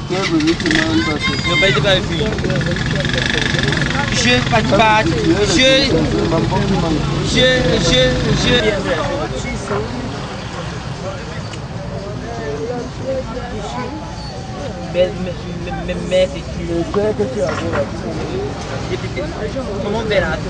Não vai devar filho. Je bate. Je. Messi. Como un verato.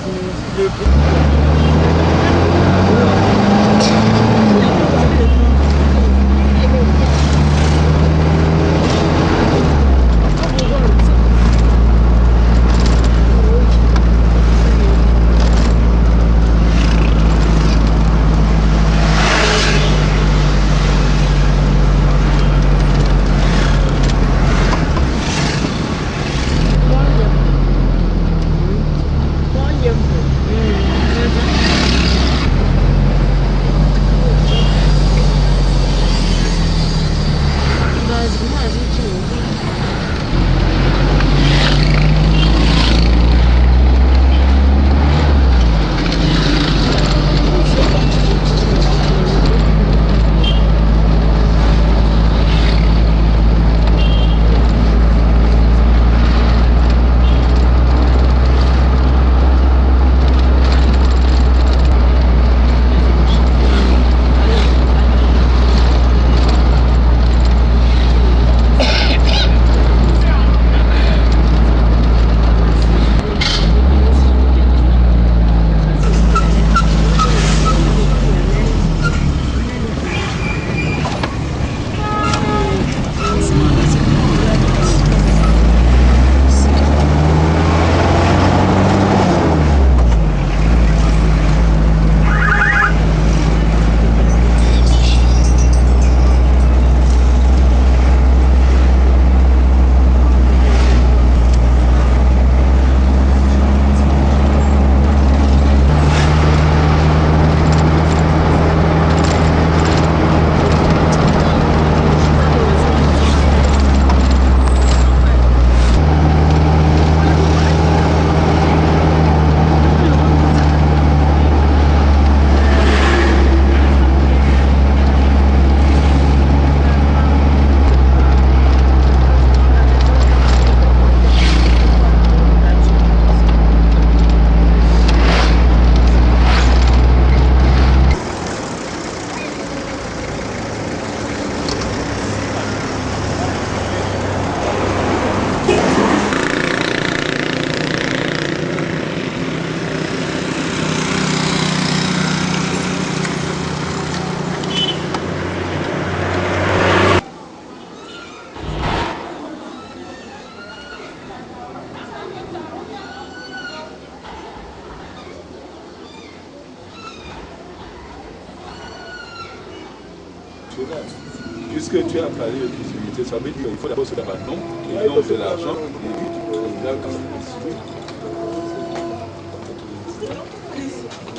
Puisque tu as parlé de possibilité, ça veut dire qu'il faut d'abord se faire un nom, et donc de l'argent,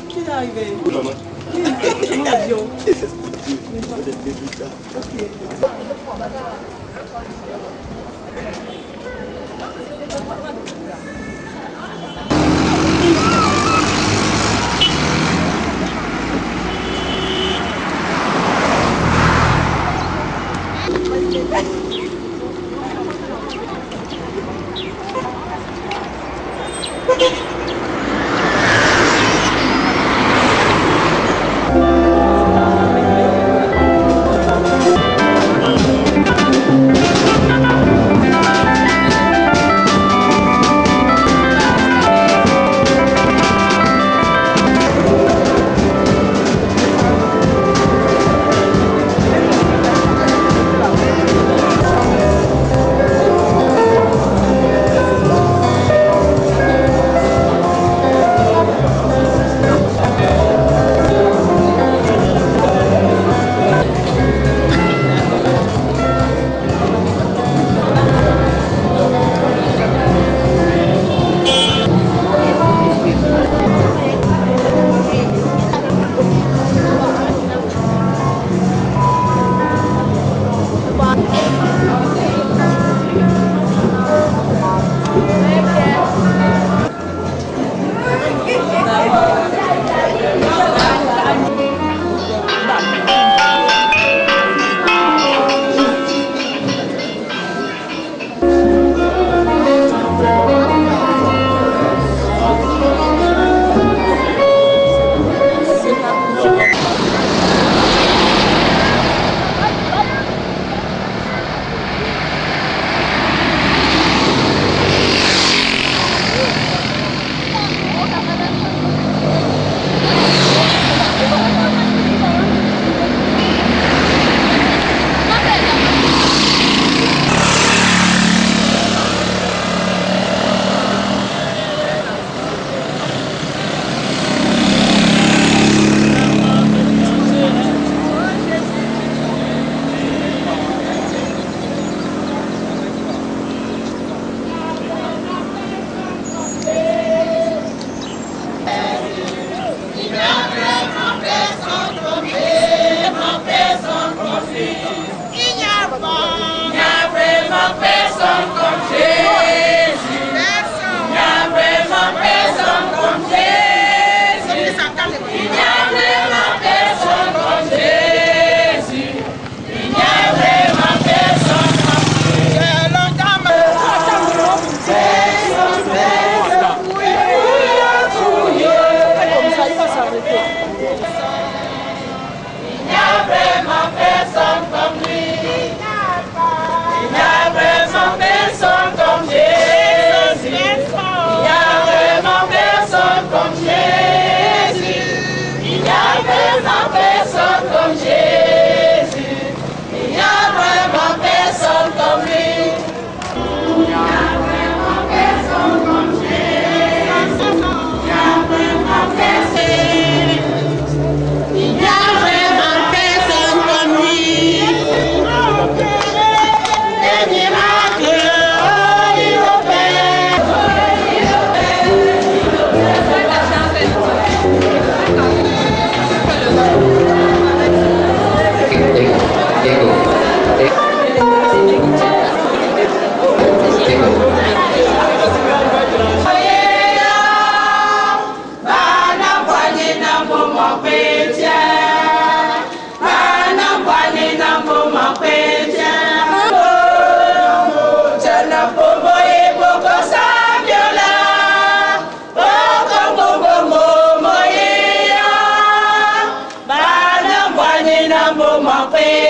Qui est arrivé?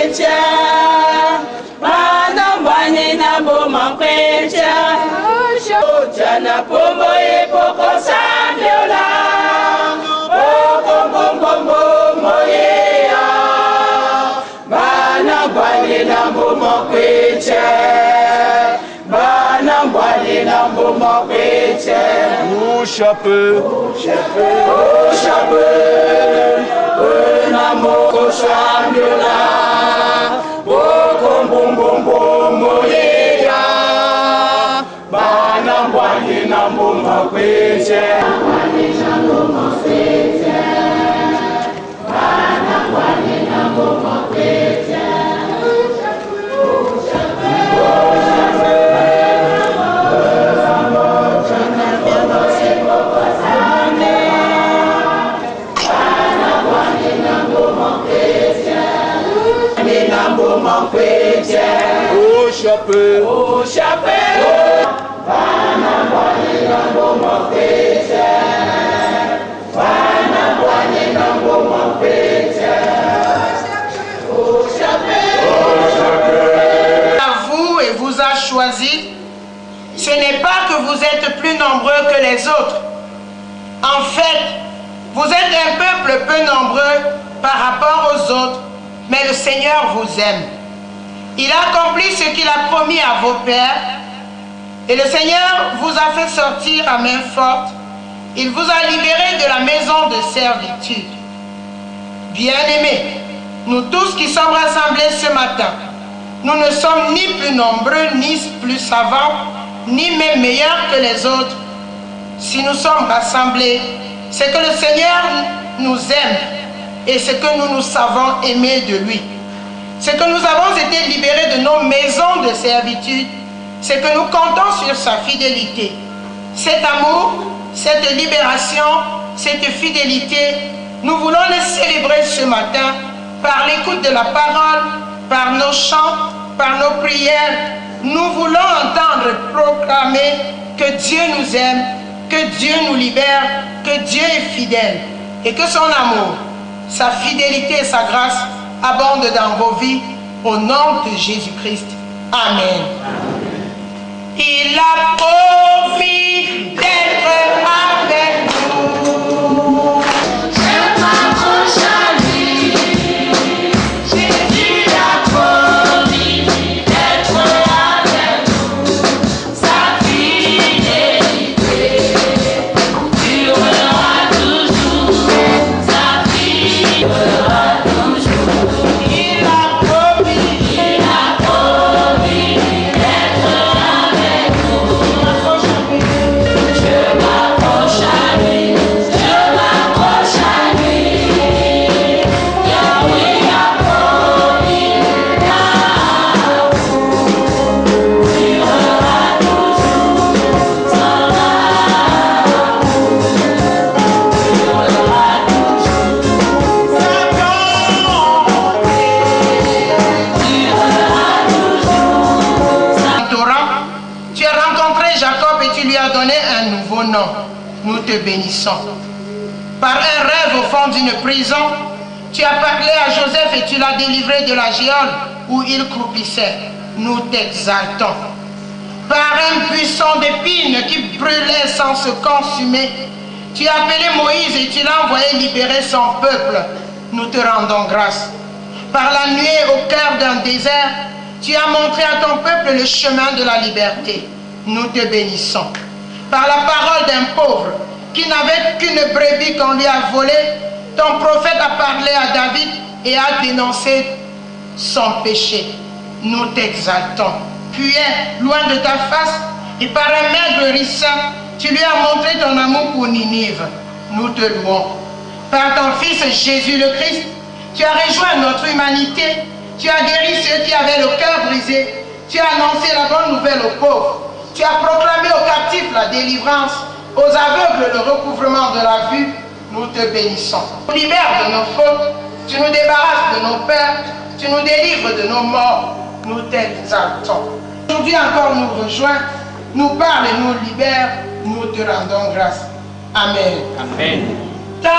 chrétien. Banambwani na boma chrétien. Jana pombo e poko samiola. Poko bombo moyea. Banambwani na boma chrétien. Banambwani na boma chrétien. Au chapeau, Au chapeau, Namo Samiola, Boko Moyea, Banambwani Namo Makwete, Banambwani Namo Makwete. au chapeau, Au chapeau, Banambwani Namo Makwete, Banambwani Namo Makwete, au chapeau. À vous et vous a choisi, ce n'est pas que vous êtes plus nombreux que les autres. En fait, vous êtes un peuple peu nombreux par rapport aux autres, mais le Seigneur vous aime. Il a accompli ce qu'il a promis à vos pères, et le Seigneur vous a fait sortir à main forte. Il vous a libérés de la maison de servitude. Bien-aimés, nous tous qui sommes rassemblés ce matin, nous ne sommes ni plus nombreux, ni plus savants, ni même meilleurs que les autres. Si nous sommes rassemblés, c'est que le Seigneur nous aime et c'est que nous nous savons aimer de lui. C'est que nous avons été libérés de nos maisons de servitude, c'est que nous comptons sur sa fidélité. Cet amour, cette libération, cette fidélité, nous voulons les célébrer ce matin par l'écoute de la parole, par nos chants, par nos prières. Nous voulons entendre proclamer que Dieu nous aime, que Dieu nous libère, que Dieu est fidèle et que son amour, sa fidélité et sa grâce abondent dans vos vies au nom de Jésus-Christ. Amen. Il a promis d'être avec nous. Je m'approche à lui. Jésus a promis d'être avec nous. Sa fidélité durera toujours. Sa fidélité durera toujours. Il a promis d'être avec nous. Je m'approche à lui. Je m'approche à lui. Yahweh a promis là durera toujours. Son amour durera toujours. Sa bonté durera toujours. Sa Torah, tu as rencontré Jacob et tu lui as donné un nouveau nom. Nous te bénissons. Par un rêve au fond d'une prison, tu as parlé à Joseph et tu l'as délivré de la geôle où il croupissait. Nous t'exaltons. Par un buisson d'épines qui brûlait sans se consumer, tu as appelé Moïse et tu l'as envoyé libérer son peuple. Nous te rendons grâce. Par la nuée au cœur d'un désert, tu as montré à ton peuple le chemin de la liberté. Nous te bénissons. Par la parole d'un pauvre qui n'avait qu'une brebis qu'on lui a volée, ton prophète a parlé à David et a dénoncé son péché. Nous t'exaltons. Puis, loin de ta face, et par un maigre ricin, tu lui as montré ton amour pour Ninive. Nous te louons. Par ton Fils Jésus le Christ, tu as rejoint notre humanité. Tu as guéri ceux qui avaient le cœur brisé. Tu as annoncé la bonne nouvelle aux pauvres. Tu as proclamé aux captifs la délivrance, aux aveugles le recouvrement de la vue. Nous te bénissons. Tu nous libères de nos fautes. Tu nous débarrasses de nos peurs. Tu nous délivres de nos morts. Nous t'exaltons. Aujourd'hui encore nous rejoins, nous parle et nous libère. Nous te rendons grâce. Amen. Amen. Ta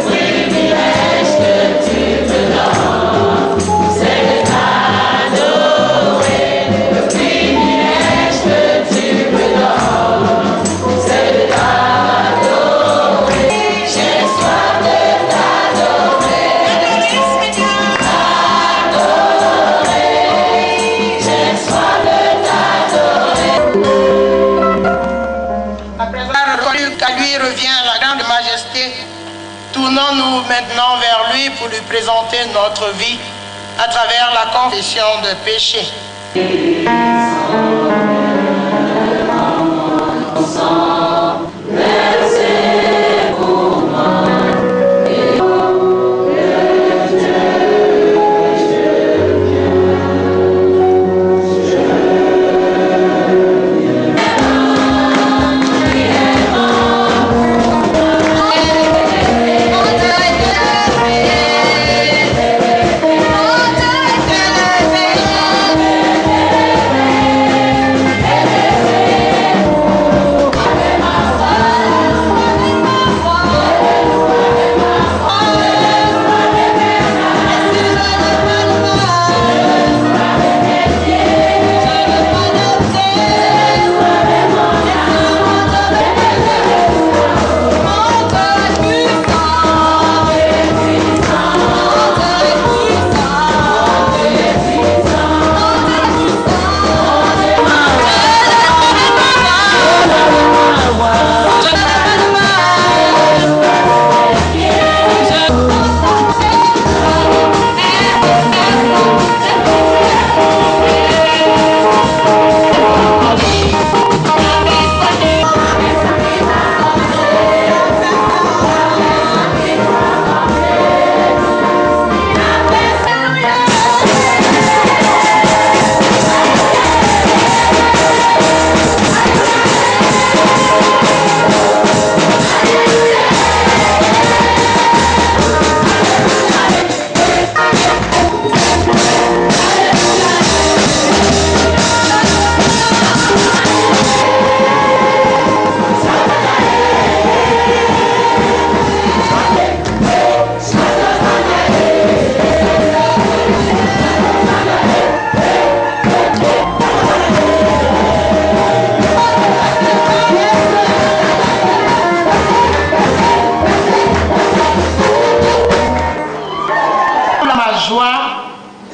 privilège que tu me donnes. Tournons-nous maintenant vers lui pour lui présenter notre vie à travers la confession de péché.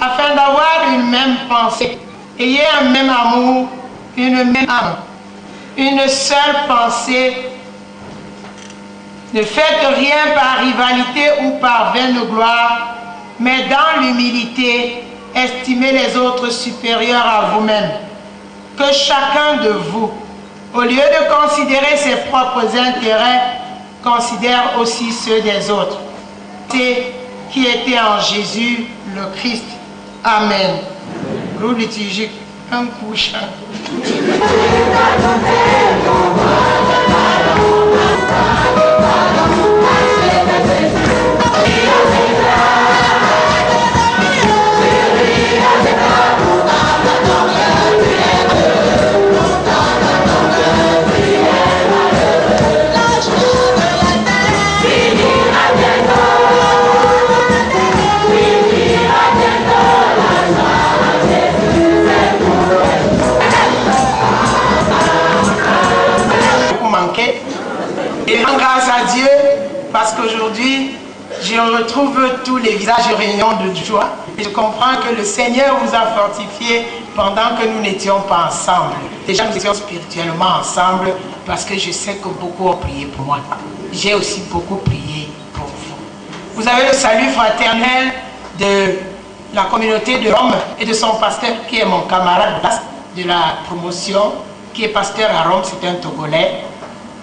Afin d'avoir une même pensée, ayez un même amour, une même âme, une seule pensée. Ne faites rien par rivalité ou par vaine gloire, mais dans l'humilité, estimez les autres supérieurs à vous-même. Que chacun de vous, au lieu de considérer ses propres intérêts, considère aussi ceux des autres. C'est qui était en Jésus le Christ. Amen. Groupe liturgique, un couchant. Et grâce à Dieu, parce qu'aujourd'hui, je retrouve tous les visages réunions de joie. Et je comprends que le Seigneur vous a fortifié pendant que nous n'étions pas ensemble. Déjà, nous étions spirituellement ensemble parce que je sais que beaucoup ont prié pour moi. J'ai aussi beaucoup prié pour vous. Vous avez le salut fraternel de la communauté de Rome et de son pasteur qui est mon camarade de la promotion, qui est pasteur à Rome, c'est un Togolais,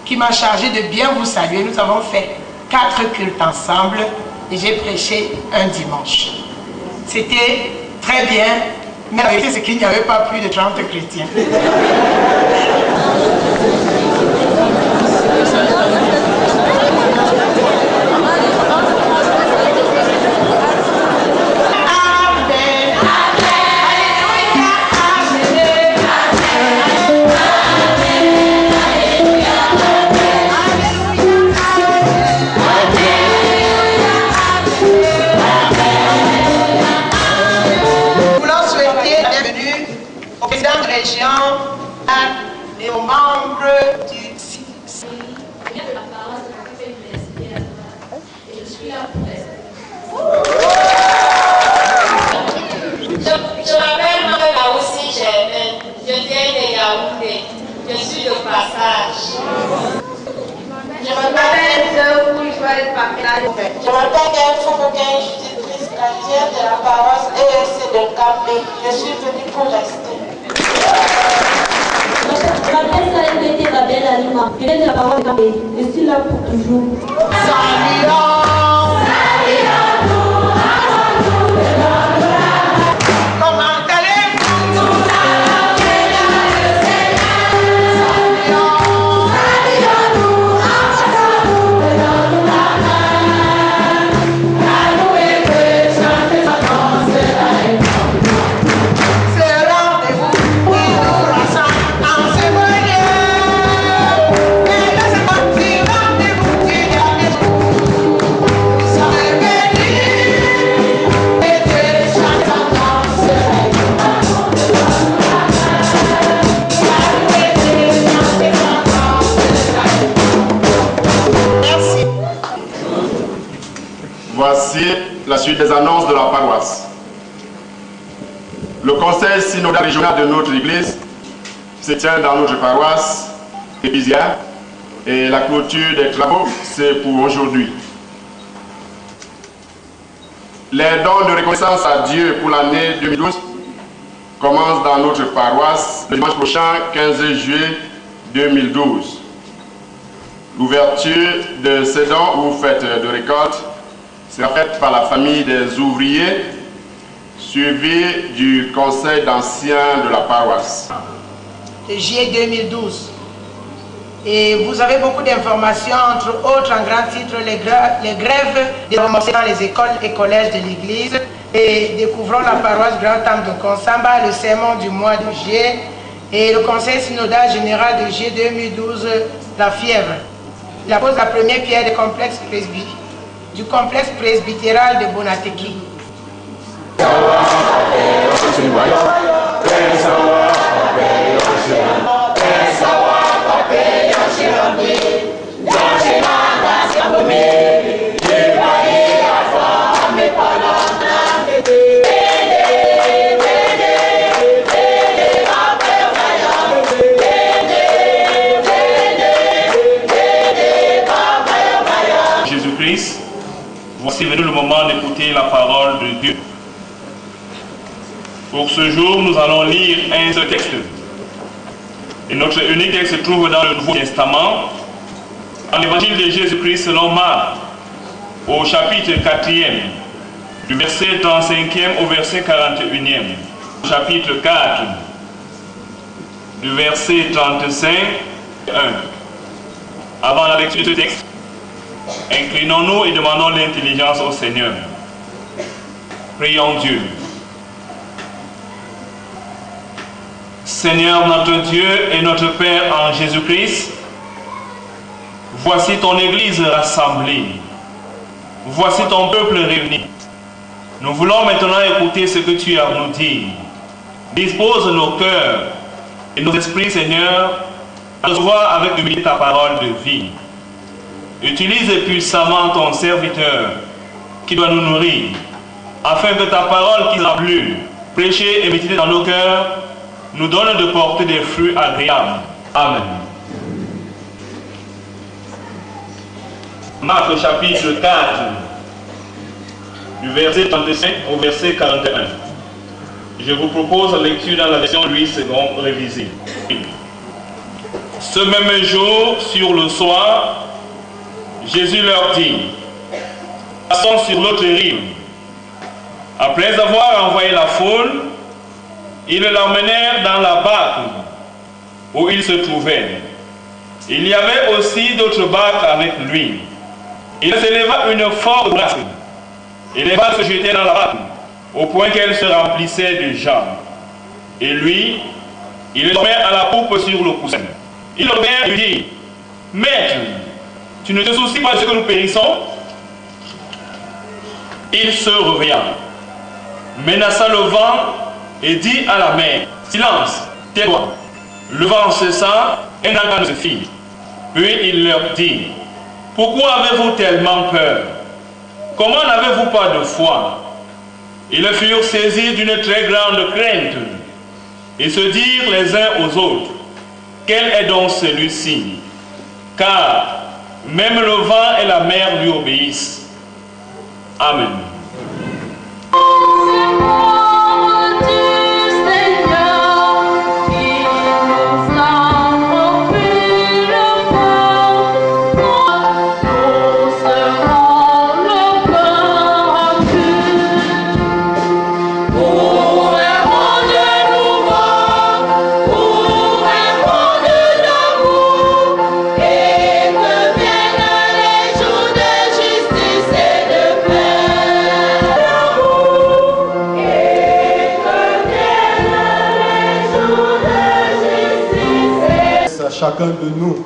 qui m'a chargé de bien vous saluer. Nous avons fait 4 cultes ensemble et j'ai prêché un dimanche. C'était très bien, mais la vérité c'est qu'il n'y avait pas plus de 30 chrétiens. Et aux membres du CIC. Je m'appelle Marie aussi Germaine. Je viens de Yaoundé. Je suis de passage. Je m'appelle Zoukou, je Je m'appelle Gaëlle Foucault, institutrice chrétienne de la paroisse ESC de Campé. Je suis venue pour rester. Je m'appelle Salem Bété Babel Alima. Je viens de la paroisse de Campé. Je suis là pour toujours. Voici la suite des annonces de la paroisse. Le conseil synodal régional de notre église se tient dans notre paroisse Épizia et la clôture des travaux, c'est pour aujourd'hui. Les dons de reconnaissance à Dieu pour l'année 2012 commencent dans notre paroisse le dimanche prochain, 15 juillet 2012. L'ouverture de ces dons ou fête de récolte sera faite par la famille des ouvriers, suivie du conseil d'anciens de la paroisse. De juillet 2012. Et vous avez beaucoup d'informations, entre autres en grand titre, les grèves de commencer dans les écoles et collèges de l'église. Et découvrons la paroisse Grand Temple de Konsamba, le sermon du mois de juillet et le conseil synodal général de juillet 2012, la fièvre. La pose la première pierre du complexe presbytéral de Bonateki. Jésus-Christ, voici venu le moment d'écouter la parole de Dieu. Pour ce jour, nous allons lire un seul texte. Et notre unique texte se trouve dans le Nouveau Testament, en l'évangile de Jésus-Christ selon Marc, au chapitre 4e, du verset 35e au verset 41e. Chapitre 4, du verset 35, 1. Avant la lecture de ce texte, inclinons-nous et demandons l'intelligence au Seigneur. Prions Dieu. Seigneur notre Dieu et notre Père en Jésus-Christ, voici ton Église rassemblée. Voici ton peuple réuni. Nous voulons maintenant écouter ce que tu as à nous dire. Dispose nos cœurs et nos esprits, Seigneur, à recevoir avec humilité ta parole de vie. Utilise puissamment ton serviteur qui doit nous nourrir, afin que ta parole qui sera lue, prêchée et méditée dans nos cœurs, nous donne de porter des fruits agréables. Amen. Marc chapitre 4, du verset 35 au verset 41. Je vous propose la lecture dans la version Louis II révisée. Ce même jour, sur le soir, Jésus leur dit, passons sur l'autre rive. Après avoir envoyé la foule, ils l'emmenèrent dans la barque où il se trouvait. Il y avait aussi d'autres barques avec lui. Il s'éleva une forte brasse, et les barques se jetaient dans la barque, au point qu'elle se remplissait de gens. Et lui, il dormait à la poupe sur le coussin. Il revint et lui dit, Maître, tu ne te soucies pas de ce que nous périssons? Il se réveilla, menaça le vent et dit à la mer, silence, tais-toi. Le vent cessa et un orage se fit. Puis il leur dit, pourquoi avez-vous tellement peur? Comment n'avez-vous pas de foi? Ils furent saisis d'une très grande crainte et se dirent les uns aux autres, quel est donc celui-ci? Car Même le vent et la mer lui obéissent. Amen. Chacun de nous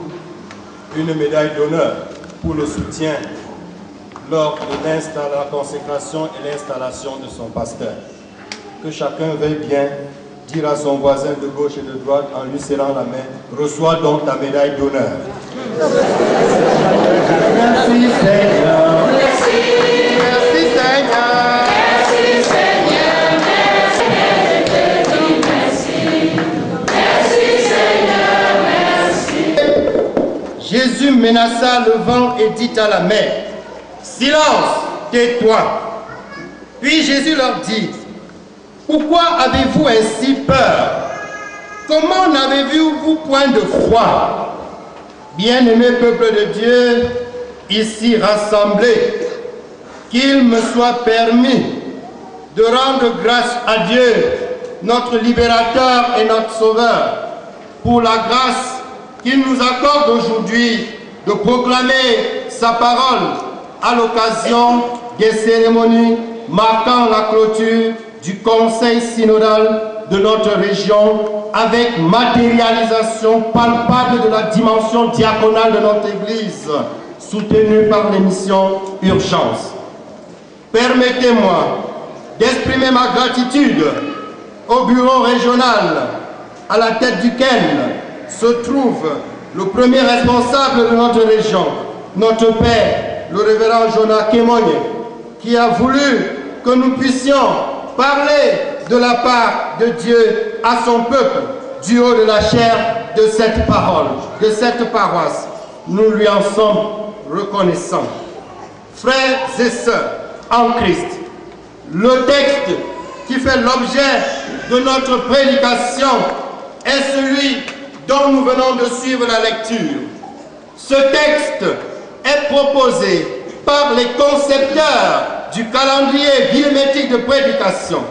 une médaille d'honneur pour le soutien lors de la consécration et l'installation de son pasteur. Que chacun veuille bien dire à son voisin de gauche et de droite en lui serrant la main, reçois donc ta médaille d'honneur. Merci Seigneur. Merci Seigneur. Merci Seigneur. Jésus menaça le vent et dit à la mer, « Silence, tais-toi !» Puis Jésus leur dit, « Pourquoi avez-vous ainsi peur? Comment n'avez-vous point de foi? Bien-aimé peuple de Dieu, ici rassemblés, qu'il me soit permis de rendre grâce à Dieu, notre libérateur et notre sauveur, pour la grâce qu'il nous accorde aujourd'hui de proclamer sa parole à l'occasion des cérémonies marquant la clôture du conseil synodal de notre région avec matérialisation palpable de la dimension diaconale de notre Église soutenue par l'émission Urgence. Permettez-moi d'exprimer ma gratitude au bureau régional à la tête duquel se trouve le premier responsable de notre région, notre père, le révérend Jonas Kemogne, qui a voulu que nous puissions parler de la part de Dieu à son peuple du haut de la chair de cette parole, de cette paroisse. Nous lui en sommes reconnaissants. Frères et sœurs en Christ, le texte qui fait l'objet de notre prédication est celui dont nous venons de suivre la lecture. Ce texte est proposé par les concepteurs du calendrier biométrique de prédication.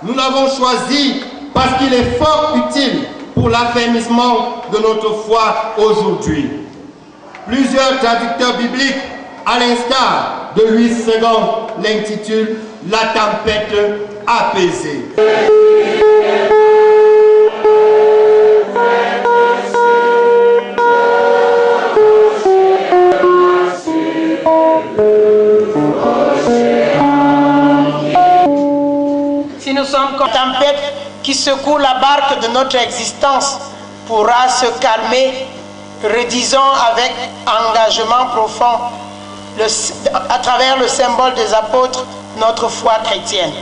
Nous l'avons choisi parce qu'il est fort utile pour l'affermissement de notre foi aujourd'hui. Plusieurs traducteurs bibliques, à l'instar de Louis II, l'intitulent « La tempête apaisée ». Si nous sommes comme une tempête qui secoue la barque de notre existence, pourra se calmer, redisons avec engagement profond, à travers le symbole des apôtres, notre foi chrétienne.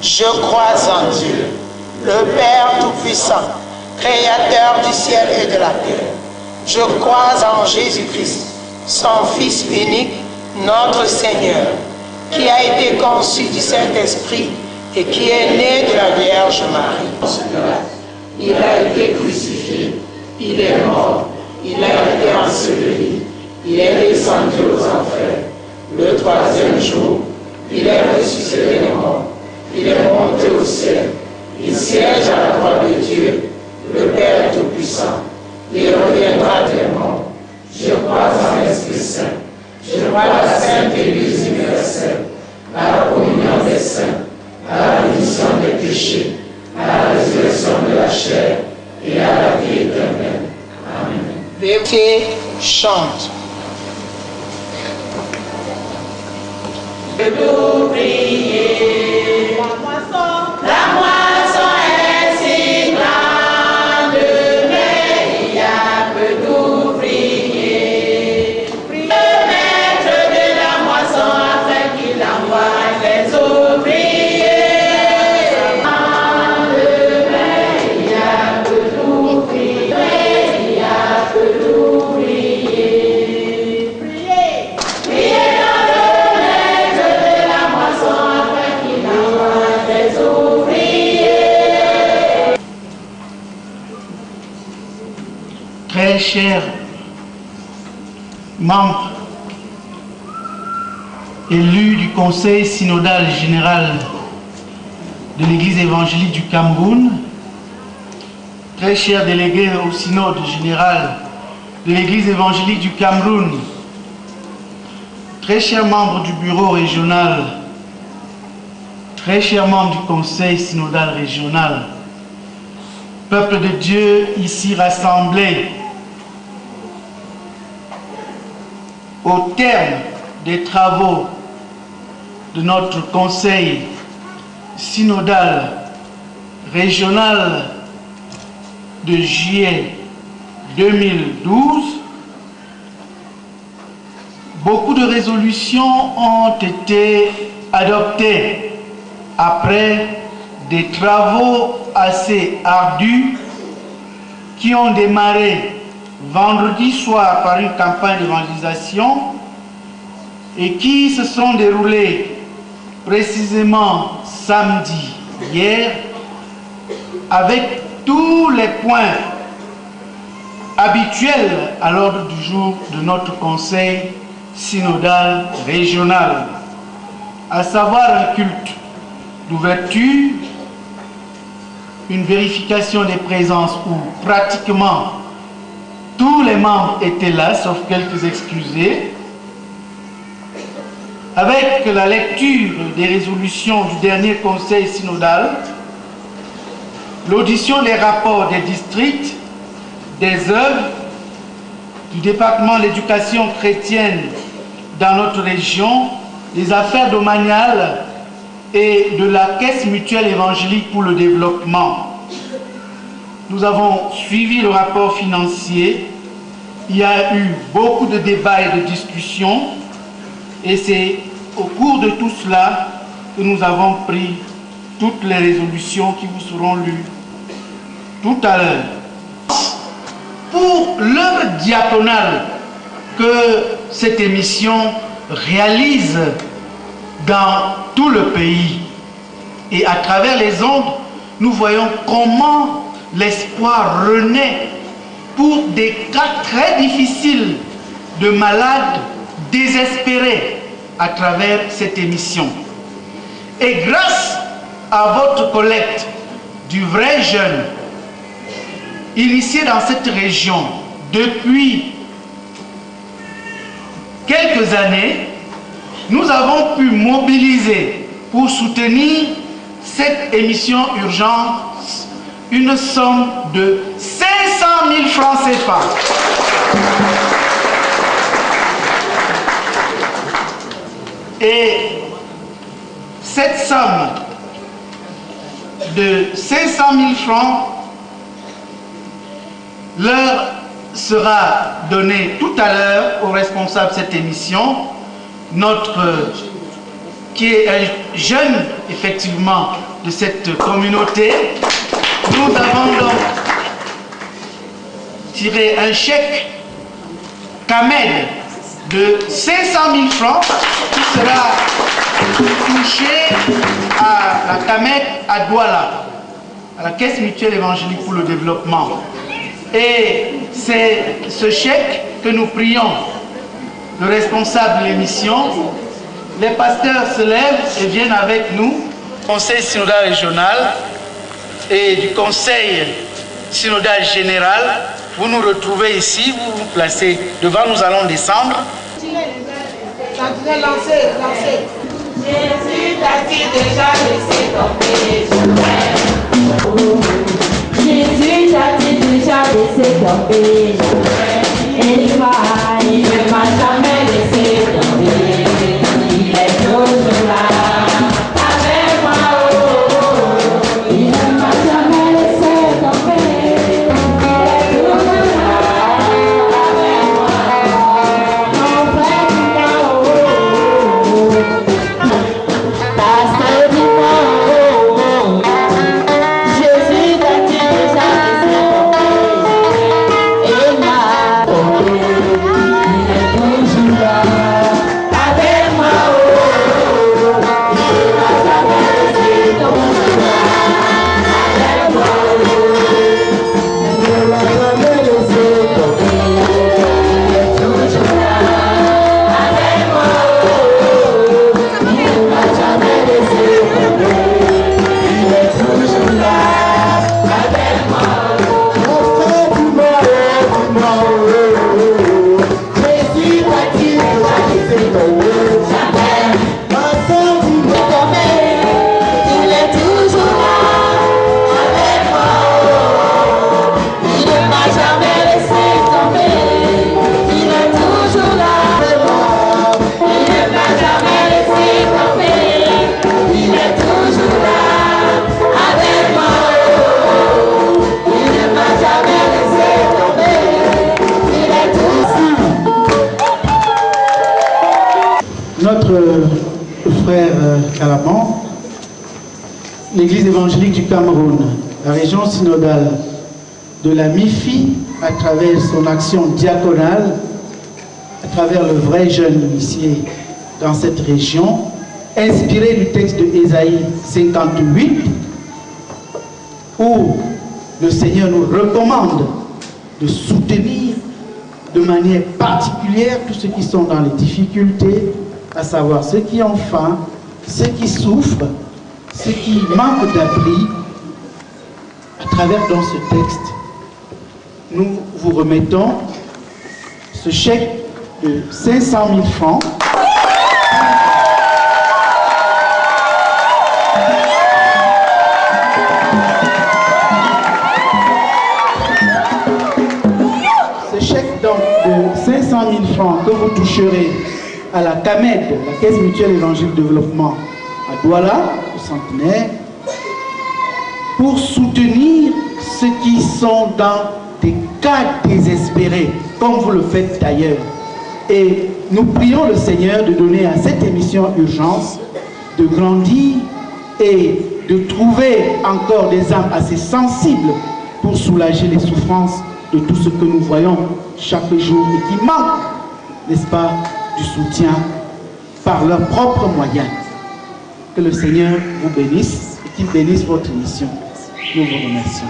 Je crois en Dieu, le Père Tout-Puissant, Créateur du ciel et de la terre. Je crois en Jésus-Christ, son Fils unique, notre Seigneur, qui a été conçu du Saint-Esprit et qui est né de la Vierge Marie. Il a été crucifié, il est mort, il a été enseveli, il est descendu aux enfers. Le troisième jour, il est ressuscité des morts, il est monté au ciel, il siège à la droite de Dieu, le Père Tout-Puissant. Il reviendra des morts. Je crois en l'Esprit Saint, je crois à la Sainte Église universelle, à la communion des saints, à la rémission des péchés, à la résurrection de la chair et à la vie éternelle. Amen. Vérité chante. Nous prier. La moisson est si grande, mais il y a peu d'ouvriers. Le maître de la moisson afin qu'il envoie les ouvriers. Mais il y a peu d'ouvriers. Il y a peu d'ouvriers. très chers membres élus du Conseil synodal général de l'Église évangélique du Cameroun, très chers délégués au synode général de l'Église évangélique du Cameroun, très chers membres du bureau régional, très chers membres du Conseil synodal régional, peuple de Dieu ici rassemblés, au terme des travaux de notre Conseil synodal régional de juillet 2012, beaucoup de résolutions ont été adoptées après des travaux assez ardus qui ont démarré vendredi soir par une campagne d'évangélisation et qui se sont déroulés précisément samedi, hier, avec tous les points habituels à l'ordre du jour de notre conseil synodal régional, à savoir un culte d'ouverture, une vérification des présences où pratiquement tous les membres étaient là, sauf quelques excusés, avec la lecture des résolutions du dernier conseil synodal, l'audition des rapports des districts, des œuvres du département de l'éducation chrétienne dans notre région, des affaires domaniales et de la Caisse mutuelle évangélique pour le développement. Nous avons suivi le rapport financier. Il y a eu beaucoup de débats et de discussions et c'est au cours de tout cela que nous avons pris toutes les résolutions qui vous seront lues tout à l'heure. Pour l'œuvre diaconale que cette émission réalise dans tout le pays et à travers les ondes, nous voyons comment l'espoir renaît pour des cas très difficiles de malades désespérés à travers cette émission. Et grâce à votre collecte du vrai jeûne initié dans cette région depuis quelques années, nous avons pu mobiliser pour soutenir cette émission urgente une somme de 500 000 francs CFA. Et cette somme de 500 000 francs leur sera donnée tout à l'heure au responsable de cette émission, qui est un jeune, effectivement, de cette communauté. Nous avons donc tiré un chèque CAMED de 500 000 francs qui sera touché à la CAMED à Douala, à la Caisse mutuelle évangélique pour le développement. Et c'est ce chèque que nous prions le responsable de l'émission. Les pasteurs se lèvent et viennent avec nous, Conseil synodal régional et du Conseil synodal général. Vous nous retrouvez ici, vous vous placez devant, nous allons descendre. Jésus t'a-t-il déjà laissé tomber? Jésus t'a-t-il déjà laissé tomber? Il ne m'a jamais laissé tomber. Il est toujours là, avec moi. Il ne m'a jamais laissé tomber. Il est toujours là, avec moi. Mon frère, pasteur du monde, Jésus t'a-t-il déjà laissé tomber? Il m'a tombé, il est toujours notre frère Calaman, l'Église évangélique du Cameroun, la région synodale de la MIFI, à travers son action diaconale, à travers le vrai jeune initié dans cette région, inspiré du texte de Ésaïe 58, où le Seigneur nous recommande de soutenir de manière particulière tous ceux qui sont dans les difficultés, à savoir ceux qui ont faim, ceux qui souffrent, ceux qui manquent d'abri. À travers dans ce texte, nous vous remettons ce chèque de 500 000 francs. Ce chèque donc de 500 000 francs que vous toucherez à la CAMED, la Caisse Mutuelle Évangile Développement à Douala, au Centenaire, pour soutenir ceux qui sont dans des cas désespérés, comme vous le faites d'ailleurs. Et nous prions le Seigneur de donner à cette émission Urgence de grandir et de trouver encore des âmes assez sensibles pour soulager les souffrances de tout ce que nous voyons chaque jour et qui manquent, n'est-ce pas, du soutien par leurs propres moyens. Que le Seigneur vous bénisse et qu'il bénisse votre mission. Nous vous remercions.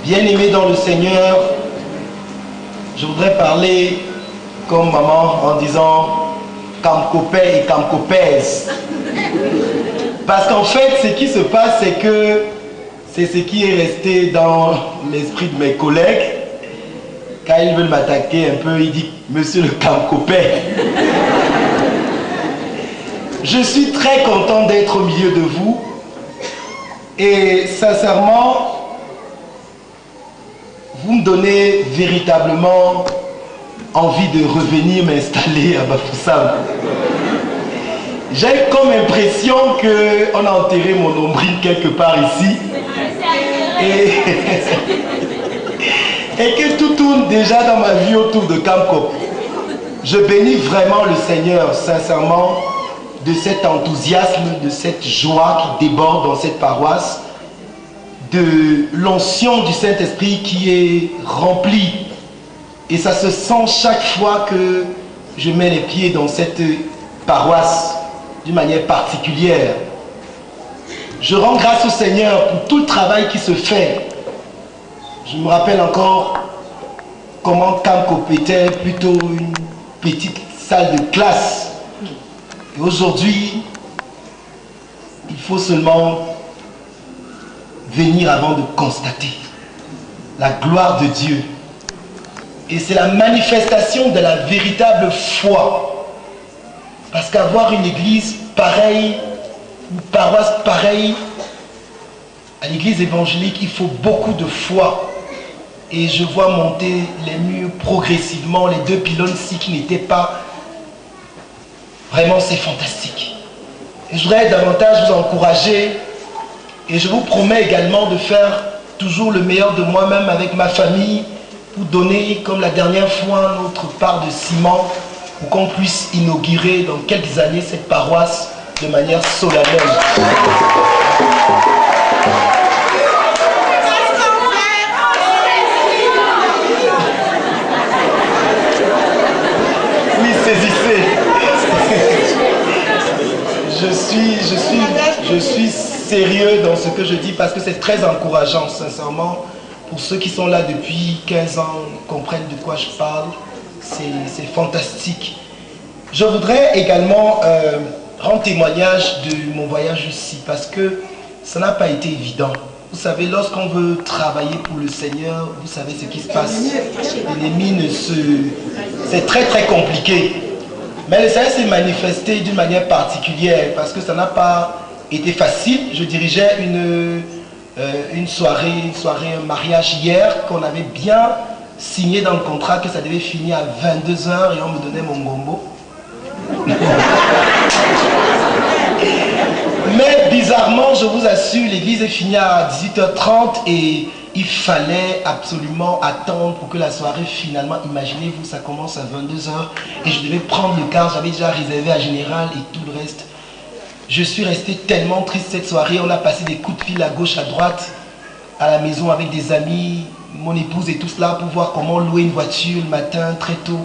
Bien-aimés dans le Seigneur, je voudrais parler comme maman en disant Kamkopé et Kamkopès. Parce qu'en fait, ce qui se passe, c'est que c'est ce qui est resté dans l'esprit de mes collègues. Quand ils veulent m'attaquer un peu, ils disent Monsieur le Kamkopé. Je suis très content d'être au milieu de vous. Et sincèrement, vous me donnez véritablement envie de revenir m'installer à Bafoussam. J'ai comme impression qu'on a enterré mon nombril quelque part ici. Et que tout tourne déjà dans ma vie autour de Kamkop. Je bénis vraiment le Seigneur, sincèrement, de cet enthousiasme, de cette joie qui déborde dans cette paroisse, de l'onction du Saint-Esprit qui est remplie. Et ça se sent chaque fois que je mets les pieds dans cette paroisse d'une manière particulière. Je rends grâce au Seigneur pour tout le travail qui se fait. Je me rappelle encore comment Kamkop était plutôt une petite salle de classe. Et aujourd'hui, il faut seulement venir avant de constater la gloire de Dieu. Et c'est la manifestation de la véritable foi. Parce qu'avoir une église pareille, une paroisse pareille à l'église évangélique, il faut beaucoup de foi. Et je vois monter les murs progressivement, les 2 pylônes-ci qui n'étaient pas. Vraiment, c'est fantastique. Et je voudrais davantage vous encourager. Et je vous promets également de faire toujours le meilleur de moi-même avec ma famille pour donner, comme la dernière fois, notre part de ciment pour qu'on puisse inaugurer dans quelques années cette paroisse de manière solennelle. Oui, saisissez. Je suis sérieux dans ce que je dis parce que c'est très encourageant, sincèrement. Pour ceux qui sont là depuis 15 ans, comprennent de quoi je parle. C'est fantastique. Je voudrais également rendre témoignage de mon voyage ici parce que ça n'a pas été évident. Vous savez, lorsqu'on veut travailler pour le Seigneur, vous savez ce qui se passe. L'ennemi c'est très très compliqué. Mais le Seigneur s'est manifesté d'une manière particulière parce que ça n'a pas été facile. Je dirigeais une soirée, un mariage hier qu'on avait bien signé dans le contrat que ça devait finir à 22 h et on me donnait mon gombo. Mais bizarrement, je vous assure, l'église est finie à 18h30 et il fallait absolument attendre pour que la soirée finalement, imaginez-vous, ça commence à 22 h et je devais prendre le car, j'avais déjà réservé à Général et tout le reste. Je suis resté tellement triste cette soirée, on a passé des coups de fil à gauche, à droite, à la maison avec des amis, mon épouse et tout cela pour voir comment louer une voiture le matin très tôt,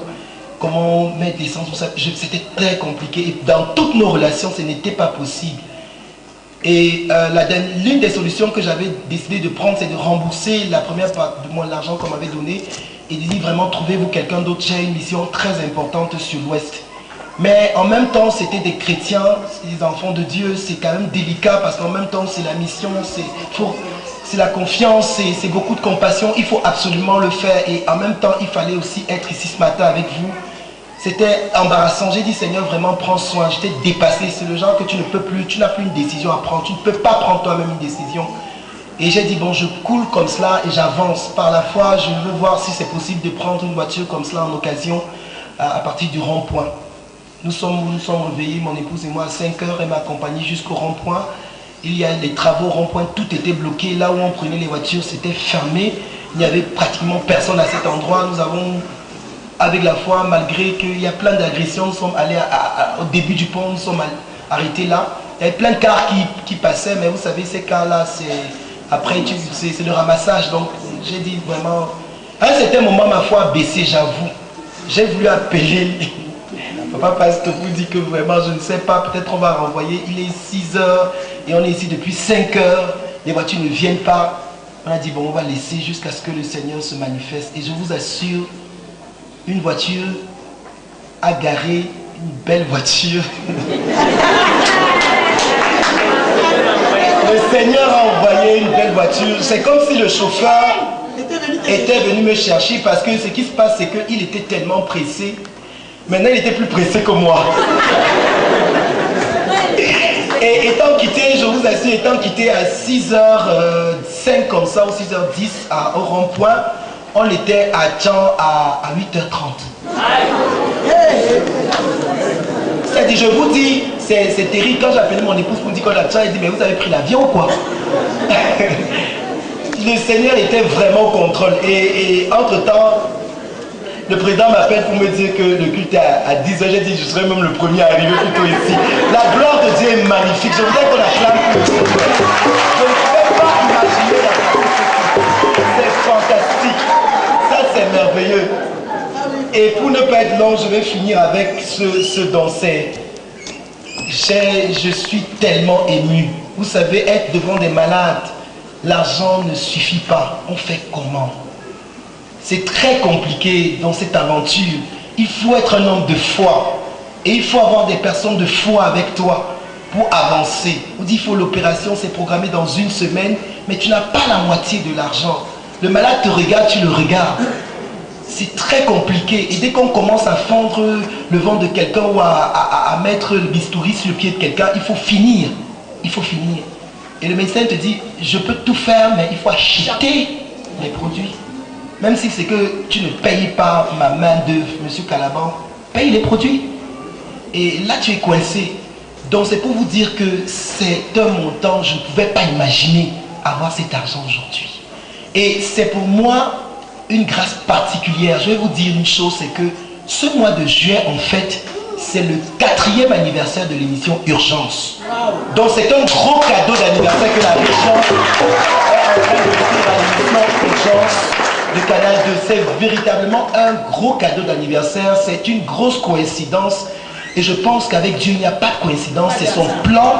comment mettre l'essence, tout ça. C'était très compliqué et dans toutes nos relations, ce n'était pas possible. Et l'une des solutions que j'avais décidé de prendre, c'est de rembourser la première partie de l'argent qu'on m'avait donné et de dire vraiment, trouvez-vous quelqu'un d'autre, j'ai une mission très importante sur l'Ouest. Mais en même temps, c'était des chrétiens, des enfants de Dieu, c'est quand même délicat parce qu'en même temps, c'est la mission, c'est la confiance, c'est beaucoup de compassion, il faut absolument le faire. Et en même temps, il fallait aussi être ici ce matin avec vous. C'était embarrassant, j'ai dit Seigneur, vraiment prends soin, j'étais dépassé, c'est le genre que tu ne peux plus, tu n'as plus une décision à prendre, tu ne peux pas prendre toi-même une décision. Et j'ai dit bon, je coule comme cela et j'avance. Par la foi, je veux voir si c'est possible de prendre une voiture comme cela en occasion à partir du rond-point. Nous sommes réveillés, mon épouse et moi, à 5 h, elle m'a accompagné jusqu'au rond-point. Il y a des travaux au rond-point, tout était bloqué. Là où on prenait les voitures, c'était fermé. Il n'y avait pratiquement personne à cet endroit. Nous avons, avec la foi, malgré qu'il y a plein d'agressions, nous sommes allés au début du pont, nous sommes arrêtés là. Il y avait plein de cars qui passaient, mais vous savez, ces cars-là, après, c'est le ramassage. Donc, j'ai dit vraiment, à un certain moment, ma foi a baissé, j'avoue. J'ai voulu appeler. Papa Pasteur vous dit que vraiment, je ne sais pas, peut-être on va renvoyer. Il est 6 h et on est ici depuis 5 h. Les voitures ne viennent pas. On a dit, bon, on va laisser jusqu'à ce que le Seigneur se manifeste. Et je vous assure, une voiture a garé, une belle voiture. Le Seigneur a envoyé une belle voiture. C'est comme si le chauffeur était venu me chercher parce que ce qui se passe, c'est qu'il était tellement pressé. Maintenant, il était plus pressé que moi. Et étant quitté, je vous assure, étant quitté à 6h05 comme ça, ou 6h10 au rond-point, on était à Tchan à 8h30. C'est-à-dire, je vous dis, c'est terrible. Quand j'appelais mon épouse pour me dire qu'on est à Tchan, elle dit, mais vous avez pris l'avion ou quoi? Le Seigneur était vraiment au contrôle. Et entre-temps, le président m'appelle pour me dire que le culte est à 10 h. J'ai dit je serai même le premier à arriver plutôt ici. La gloire de Dieu est magnifique. Je voudrais qu'on acclame. Je ne peux pas imaginer la merveilleux. Et pour ne pas être long, je vais finir avec ce danser. Je suis tellement ému. Vous savez, être devant des malades, l'argent ne suffit pas. On fait comment? C'est très compliqué dans cette aventure. Il faut être un homme de foi. Et il faut avoir des personnes de foi avec toi pour avancer. On dit qu'il faut l'opération, c'est programmé dans une semaine, mais tu n'as pas la moitié de l'argent. Le malade te regarde, tu le regardes. C'est très compliqué. Et dès qu'on commence à fendre le ventre de quelqu'un ou à mettre le bistouri sur le pied de quelqu'un, il faut finir. Il faut finir. Et le médecin te dit, je peux tout faire, mais il faut acheter les produits. Même si c'est que tu ne payes pas ma main d'œuvre, monsieur Calaban, paye les produits. Et là, tu es coincé. Donc, c'est pour vous dire que c'est un montant, je ne pouvais pas imaginer avoir cet argent aujourd'hui. Et c'est pour moi une grâce particulière. Je vais vous dire une chose, c'est que ce mois de juillet, en fait, c'est le 4e anniversaire de l'émission Urgence. Donc, c'est un gros cadeau d'anniversaire que la région est en train de faire à l'émission Urgence de Canal 2. C'est véritablement un gros cadeau d'anniversaire. C'est une grosse coïncidence. Et je pense qu'avec Dieu, il n'y a pas de coïncidence. C'est son plan.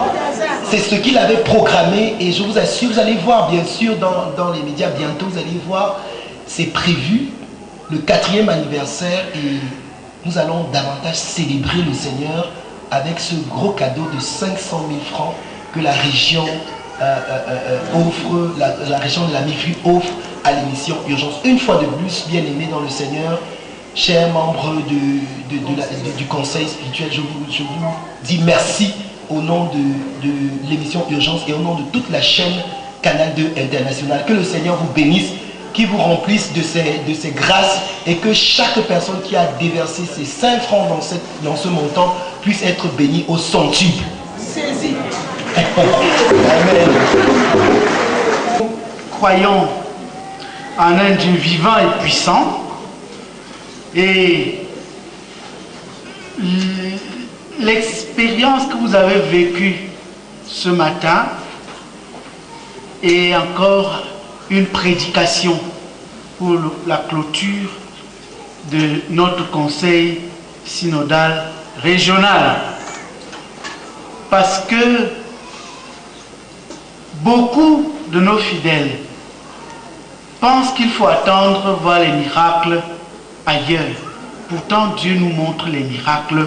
C'est ce qu'il avait programmé. Et je vous assure, vous allez voir, bien sûr, dans les médias bientôt, vous allez voir, c'est prévu, le 4e anniversaire. Et nous allons davantage célébrer le Seigneur avec ce gros cadeau de 500 000 francs que la région offre, la région de la MIFU offre à l'émission Urgence. Une fois de plus, bien aimés dans le Seigneur, chers membres du conseil spirituel, je vous dis merci au nom de l'émission Urgence et au nom de toute la chaîne Canal 2 International. Que le Seigneur vous bénisse, qu'il vous remplisse de ses grâces et que chaque personne qui a déversé ses 5 francs dans ce montant puisse être bénie au centuple. Saisi. Amen. Nous croyons en un Dieu vivant et puissant. Et l'expérience que vous avez vécue ce matin est encore une prédication pour la clôture de notre conseil synodal régional. Parce que beaucoup de nos fidèles pensent qu'il faut attendre voir les miracles ailleurs. Pourtant, Dieu nous montre les miracles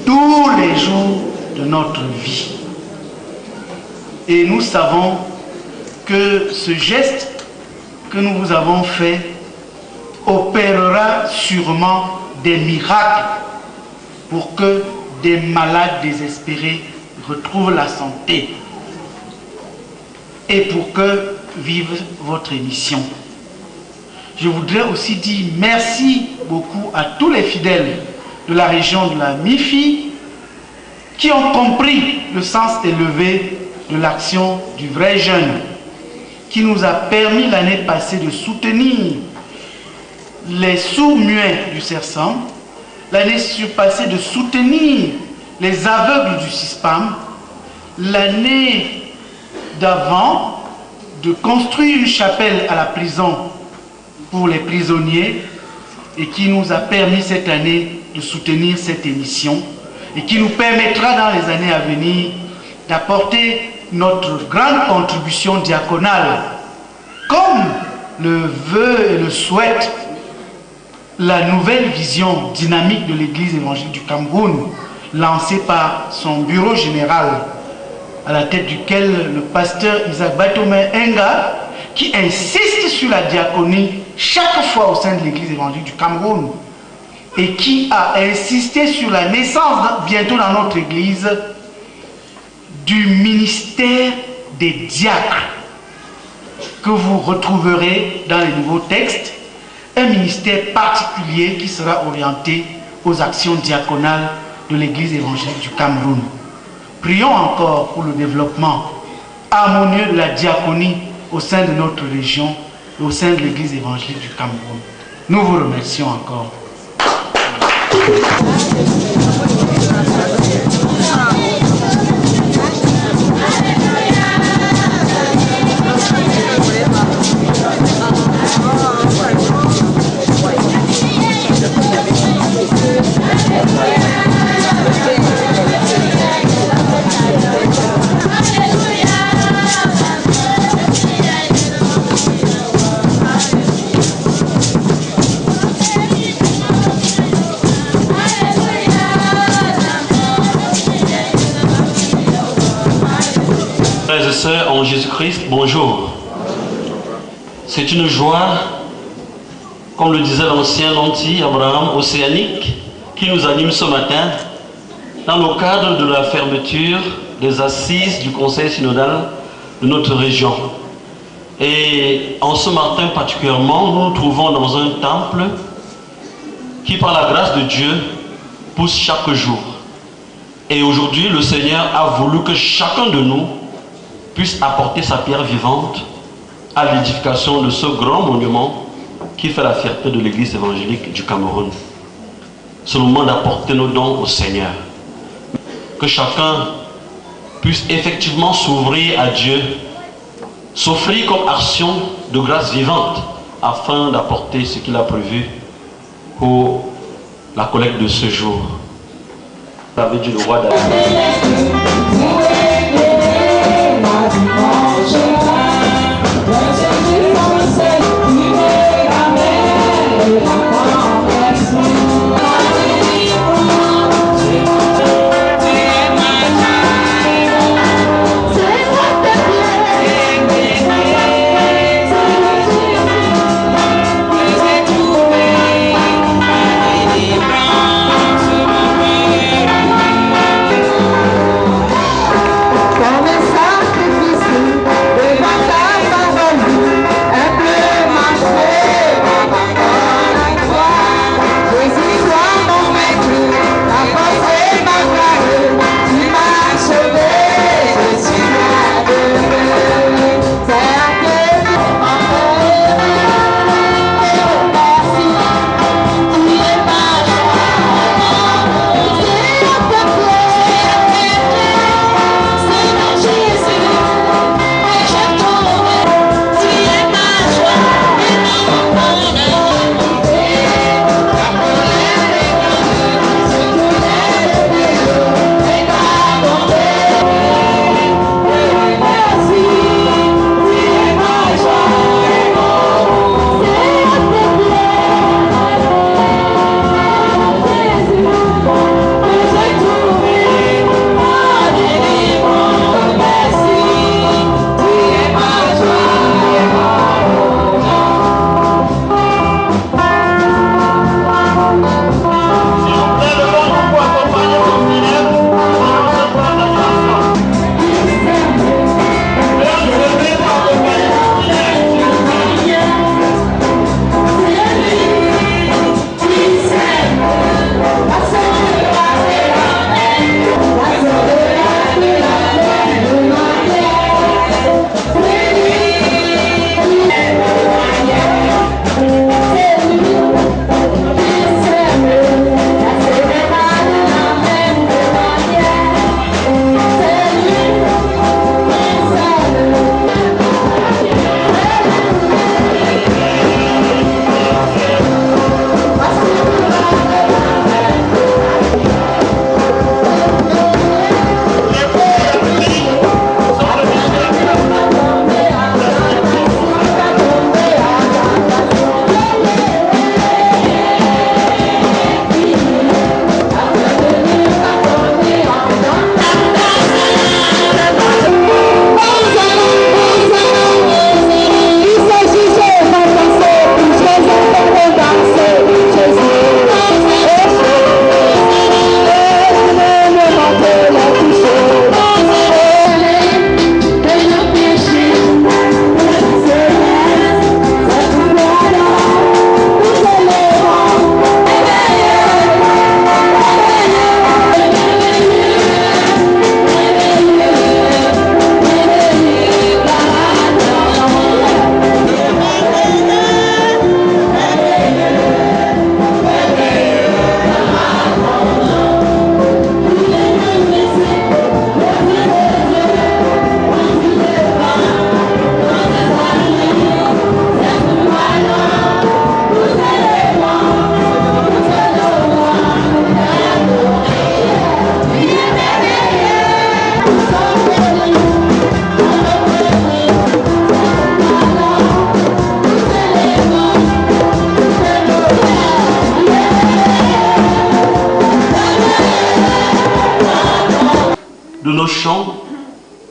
tous les jours de notre vie. Et nous savons que ce geste que nous vous avons fait opérera sûrement des miracles pour que des malades désespérés retrouvent la santé et pour que vive votre émission. Je voudrais aussi dire merci beaucoup à tous les fidèles de la région de la MIFI qui ont compris le sens élevé de l'action du vrai jeune, qui nous a permis l'année passée de soutenir les sourds-muets du CERSAM, l'année surpassée de soutenir les aveugles du CISPAM, l'année d'avant de construire une chapelle à la prison pour les prisonniers et qui nous a permis cette année de soutenir cette émission et qui nous permettra dans les années à venir d'apporter notre grande contribution diaconale comme le veut et le souhaite la nouvelle vision dynamique de l'Église évangélique du Cameroun lancée par son bureau général à la tête duquel le pasteur Isaac Batomé Enga qui insiste sur la diaconie chaque fois au sein de l'Église évangélique du Cameroun et qui a insisté sur la naissance bientôt dans notre Église du ministère des diacres que vous retrouverez dans les nouveaux textes, un ministère particulier qui sera orienté aux actions diaconales de l'Église évangélique du Cameroun. Prions encore pour le développement harmonieux de la diaconie au sein de notre région et au sein de l'Église évangélique du Cameroun. Nous vous remercions encore. Frères et sœurs en Jésus-Christ, bonjour. C'est une joie, comme le disait l'ancien anti-Abraham océanique, qui nous anime ce matin dans le cadre de la fermeture des assises du Conseil synodal de notre région. Et en ce matin particulièrement, nous nous trouvons dans un temple qui, par la grâce de Dieu, pousse chaque jour. Et aujourd'hui, le Seigneur a voulu que chacun de nous puisse apporter sa pierre vivante à l'édification de ce grand monument qui fait la fierté de l'Église évangélique du Cameroun. C'est le moment d'apporter nos dons au Seigneur. Que chacun puisse effectivement s'ouvrir à Dieu, s'offrir comme action de grâce vivante afin d'apporter ce qu'il a prévu pour la collecte de ce jour. Avec Dieu le roi David.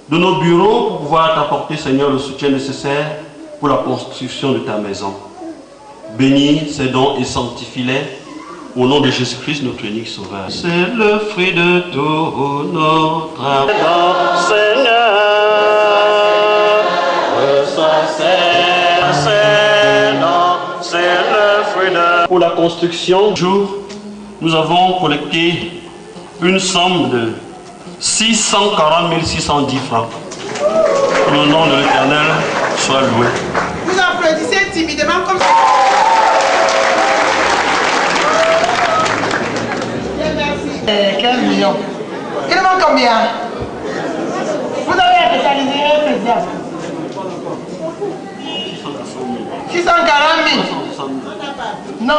de nos bureaux pour pouvoir t'apporter, Seigneur, le soutien nécessaire pour la construction de ta maison. Bénis ces dons et sanctifie-les au nom de Jésus-Christ, notre unique Sauveur. C'est le fruit de tout notre travail, Seigneur. C'est le fruit de... Pour la construction, nous avons collecté une somme de 640 610 francs. Que le nom de l'Éternel soit loué. Vous applaudissez timidement comme ça. 15 millions. Il manque combien? Vous avez capitalisé un président. 640 000. Non,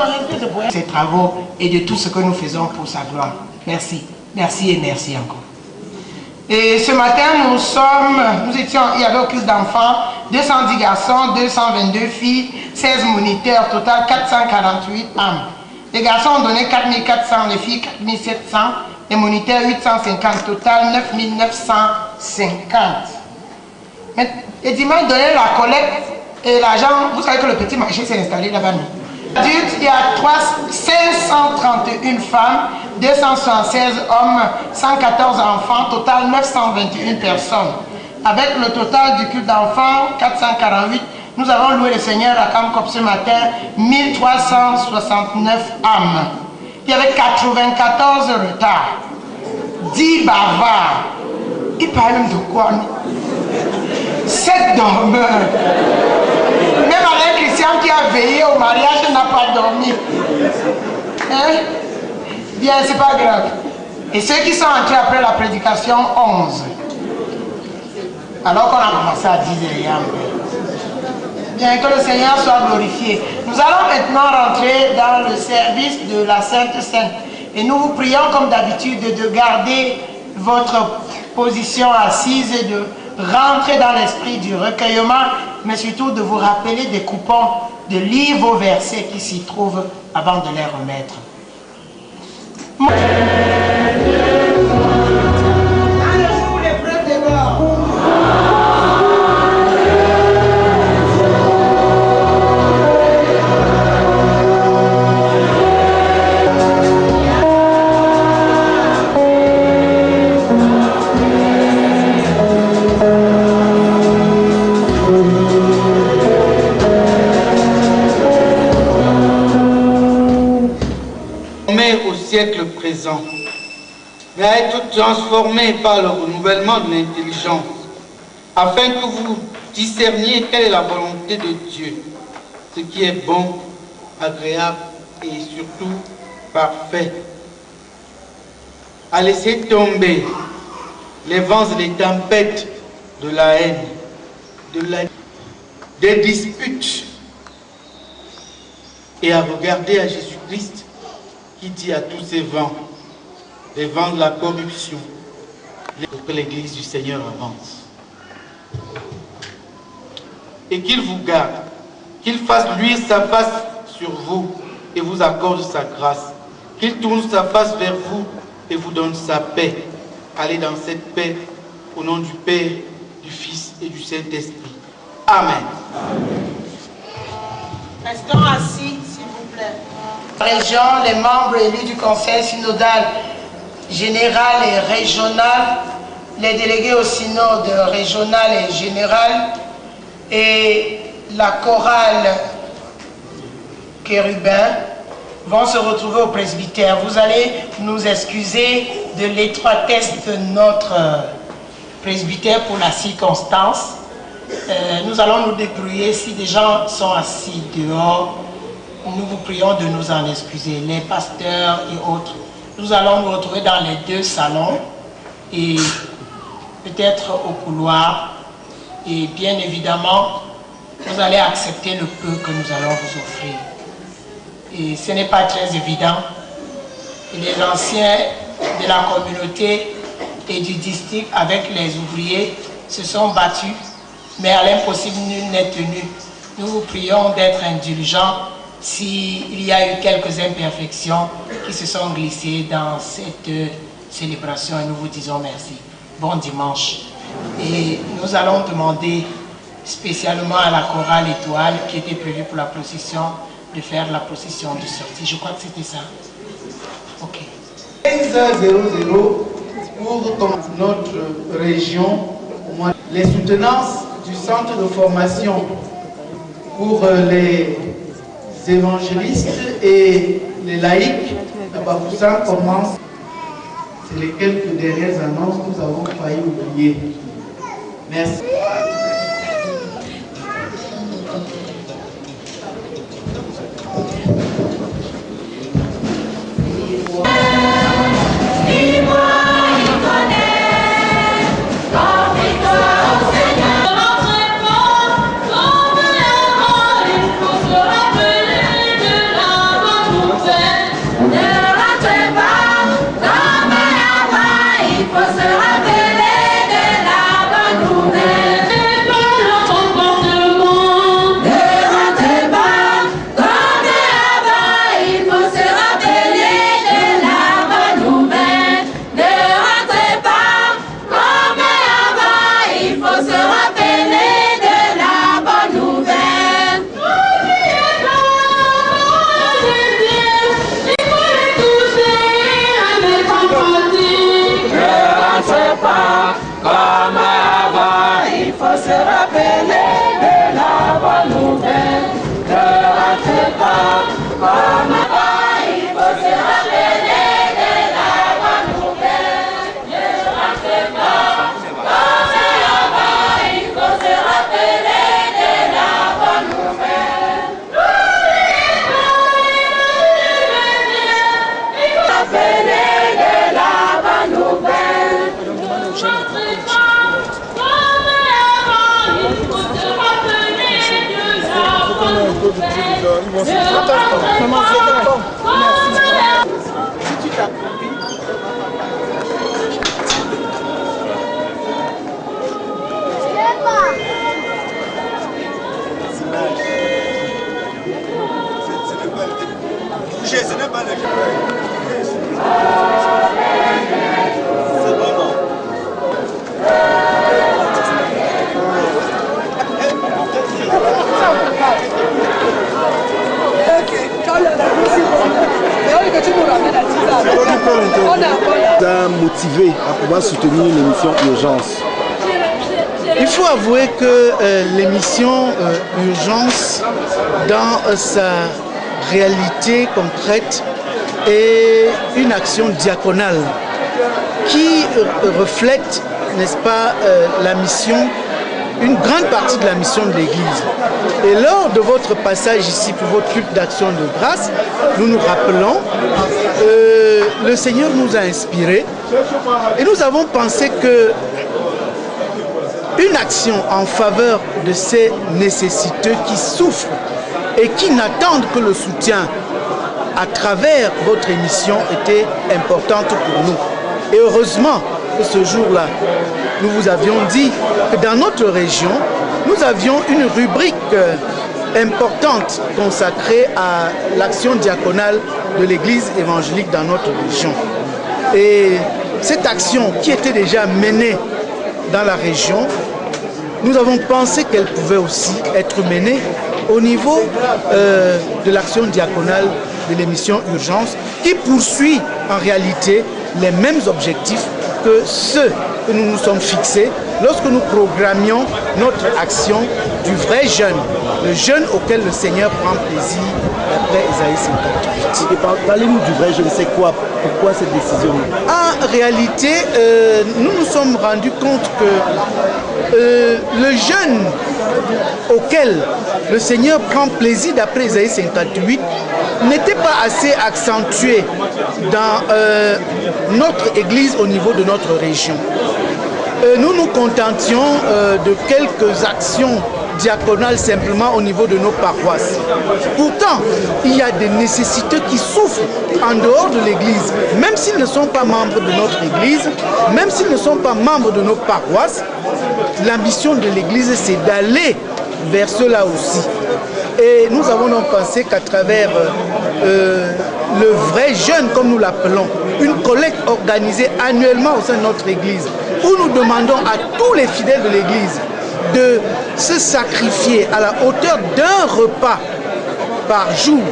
ces travaux et de tout ce que nous faisons pour sa gloire. Merci. Merci et merci encore. Et ce matin, il y avait au culte d'enfants, 210 garçons, 222 filles, 16 moniteurs, total 448 âmes. Les garçons ont donné 4400, les filles 4700, les moniteurs 850, total 9950. Et dimanche, donner la collecte et l'argent, vous savez que le petit marché s'est installé là-bas. Adultes, il y a 531 femmes, 276 hommes, 114 enfants, total 921 personnes. Avec le total du culte d'enfants, 448, nous avons loué le Seigneur à Camcop ce matin, 1369 âmes. Il y avait 94 retards, 10 bavards. Il parlait même de quoi? 7 dormeurs. Même un chrétien qui a veillé au mariage n'a pas dormi. Hein? Bien, c'est pas grave. Et ceux qui sont entrés après la prédication, 11. Alors qu'on a commencé à 10 h. Bien, que le Seigneur soit glorifié. Nous allons maintenant rentrer dans le service de la Sainte Seine. Et nous vous prions comme d'habitude de garder votre position assise et de rentrer dans l'esprit du recueillement, mais surtout de vous rappeler des coupons, de lire vos versets qui s'y trouvent avant de les remettre. Au siècle présent, mais à être transformé par le renouvellement de l'intelligence, afin que vous discerniez quelle est la volonté de Dieu, ce qui est bon, agréable et surtout parfait. À laisser tomber les vents et les tempêtes de la haine, des disputes, et à regarder à Jésus-Christ qui dit à tous ces vents, les vents de la corruption, pour que l'Église du Seigneur avance. Et qu'il vous garde, qu'il fasse luire sa face sur vous et vous accorde sa grâce, qu'il tourne sa face vers vous et vous donne sa paix. Allez dans cette paix au nom du Père, du Fils et du Saint-Esprit. Amen. Restons assis, s'il vous plaît. Région, les membres élus du Conseil synodal général et régional, les délégués au synode régional et général et la chorale Kérubin vont se retrouver au presbytère. Vous allez nous excuser de l'étroitesse de notre presbytère pour la circonstance. Nous allons nous débrouiller. Si des gens sont assis dehors, nous vous prions de nous en excuser. Les pasteurs et autres, nous allons nous retrouver dans les deux salons et peut-être au couloir. Et bien évidemment, vous allez accepter le peu que nous allons vous offrir. Et ce n'est pas très évident. Et les anciens de la communauté et du district avec les ouvriers se sont battus, mais à l'impossible, nul n'est tenu. Nous vous prions d'être indulgents s'il y a eu quelques imperfections qui se sont glissées dans cette célébration et nous vous disons merci. Bon dimanche. Et nous allons demander spécialement à la chorale étoile qui était prévue pour la procession de faire la procession de sortie. Je crois que c'était ça. Ok. 15h00 pour notre région, les soutenances du centre de formation pour les évangélistes et les laïcs à Bafoussam commence. C'est les quelques dernières annonces que nous avons failli oublier. Merci. Motivé à pouvoir soutenir l'émission Urgence. Il faut avouer que l'émission Urgence, dans sa réalité concrète, est une action diaconale qui reflète, n'est-ce pas, la mission, une grande partie de la mission de l'Église. Et lors de votre passage ici pour votre culte d'action de grâce, nous nous rappelons, le Seigneur nous a inspirés et nous avons pensé que une action en faveur de ces nécessiteux qui souffrent et qui n'attendent que le soutien à travers votre émission était importante pour nous. Et heureusement que ce jour-là, nous vous avions dit que dans notre région, nous avions une rubrique importante consacrée à l'action diaconale de l'Église évangélique dans notre région. Et cette action qui était déjà menée dans la région, nous avons pensé qu'elle pouvait aussi être menée au niveau de l'action diaconale de l'émission Urgence, qui poursuit en réalité les mêmes objectifs que ceux que nous nous sommes fixés lorsque nous programmions notre action du vrai jeûne, le jeûne auquel le Seigneur prend plaisir d'après Isaïe 58. Parlez-nous du vrai jeûne, c'est quoi? Pourquoi cette décision? En réalité, nous nous sommes rendus compte que le jeûne auquel le Seigneur prend plaisir d'après Isaïe 58 n'était pas assez accentué dans notre Église au niveau de notre région. Nous nous contentions de quelques actions diaconales simplement au niveau de nos paroisses. Pourtant, il y a des nécessiteux qui souffrent en dehors de l'Église, même s'ils ne sont pas membres de notre Église, même s'ils ne sont pas membres de nos paroisses. L'ambition de l'Église, c'est d'aller vers cela aussi. Et nous avons donc pensé qu'à travers le vrai jeûne, comme nous l'appelons, une collecte organisée annuellement au sein de notre église, où nous demandons à tous les fidèles de l'église de se sacrifier à la hauteur d'un repas par jour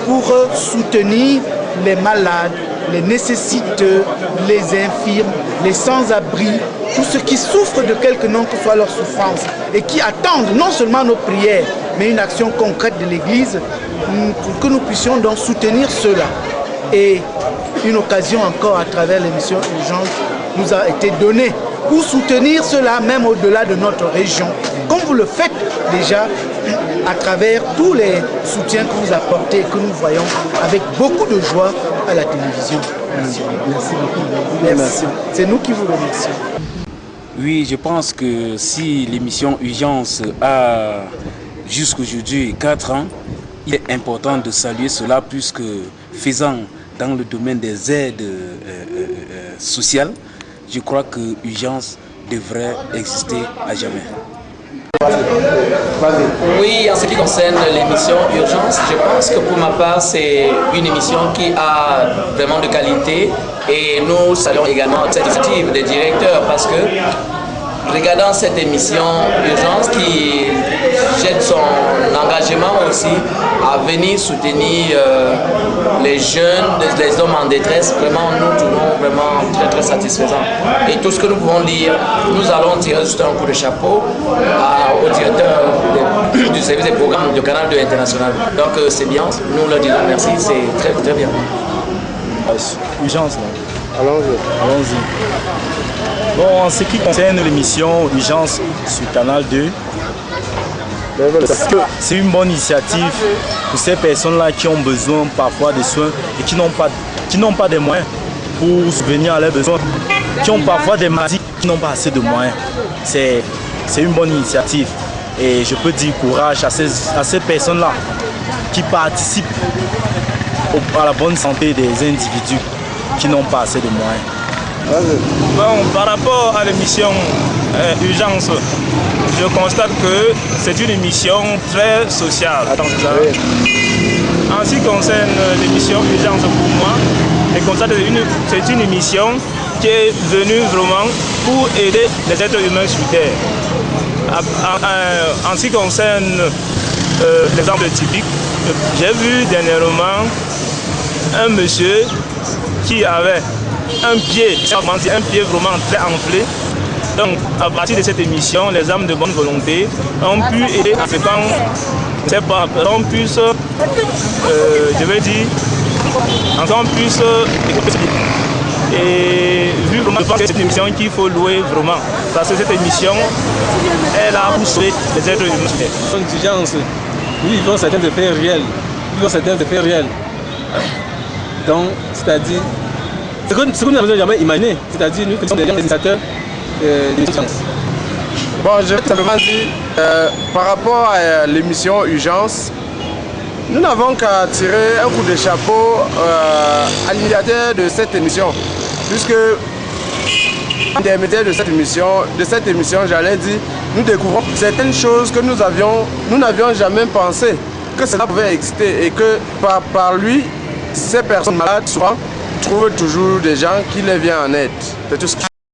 pour soutenir les malades, les nécessiteux, les infirmes, les sans-abri, tous ceux qui souffrent de quelque nom que soit leur souffrance et qui attendent non seulement nos prières, mais une action concrète de l'Église pour que nous puissions donc soutenir ceux-là. Et une occasion encore à travers l'émission Urgence nous a été donnée pour soutenir cela même au-delà de notre région, comme vous le faites déjà à travers tous les soutiens que vous apportez et que nous voyons avec beaucoup de joie à la télévision. Merci beaucoup. Merci. C'est nous qui vous remercions. Oui, je pense que si l'émission Urgence a jusqu'aujourd'hui 4 ans, il est important de saluer cela puisque faisant dans le domaine des aides sociales, je crois que Urgence devrait exister à jamais. Oui, en ce qui concerne l'émission Urgence, je pense que pour ma part, c'est une émission qui a vraiment de qualité et nous saluons également cette initiative des directeurs parce que regardant cette émission Urgence qui jette son engagement aussi à venir soutenir les jeunes, les hommes en détresse, vraiment nous trouvons vraiment très très satisfaisant. Et tout ce que nous pouvons dire, nous allons tirer juste un coup de chapeau au directeur du service des programmes du Canal 2 International. Donc c'est bien, nous leur disons merci, c'est très très bien. Urgence, allons-y. Bon, en ce qui concerne l'émission Urgence sur Canal 2, c'est une bonne initiative pour ces personnes-là qui ont besoin parfois de soins et qui n'ont pas de moyens pour subvenir à leurs besoins, qui ont parfois des maladies, qui n'ont pas assez de moyens. C'est une bonne initiative et je peux dire courage à ces personnes-là qui participent à la bonne santé des individus qui n'ont pas assez de moyens. Bon, par rapport à l'émission Urgence, je constate que c'est une émission très sociale. En ce qui concerne l'émission Urgence pour moi, je constate que c'est une émission qui est venue vraiment pour aider les êtres humains sur Terre. En ce qui concerne l'exemple typique, j'ai vu dernièrement un monsieur qui avait un pied vraiment très enflé. Donc, à partir de cette émission, les âmes de bonne volonté ont pu aider à ce qu'on puisse, je vais dire, qu'on puisse et vu vraiment, je pense que c'est une émission qu'il faut louer vraiment. Parce que cette émission est là pour sauver les êtres humains. Urgence, nous vivons certains faits réels. Donc, c'est-à-dire, ce que nous n'avons jamais imaginé, c'est-à-dire nous sommes des initiateurs d'urgence. Bon, je vais simplement dire, par rapport à l'émission Urgence, nous n'avons qu'à tirer un coup de chapeau à l'initiateur de cette émission, puisque intermédiaire de cette émission, j'allais dire, nous découvrons certaines choses que nous n'avions jamais pensé que cela pouvait exister et que par lui, ces personnes malades souvent trouvent toujours des gens qui les viennent en aide. C'est tout ce que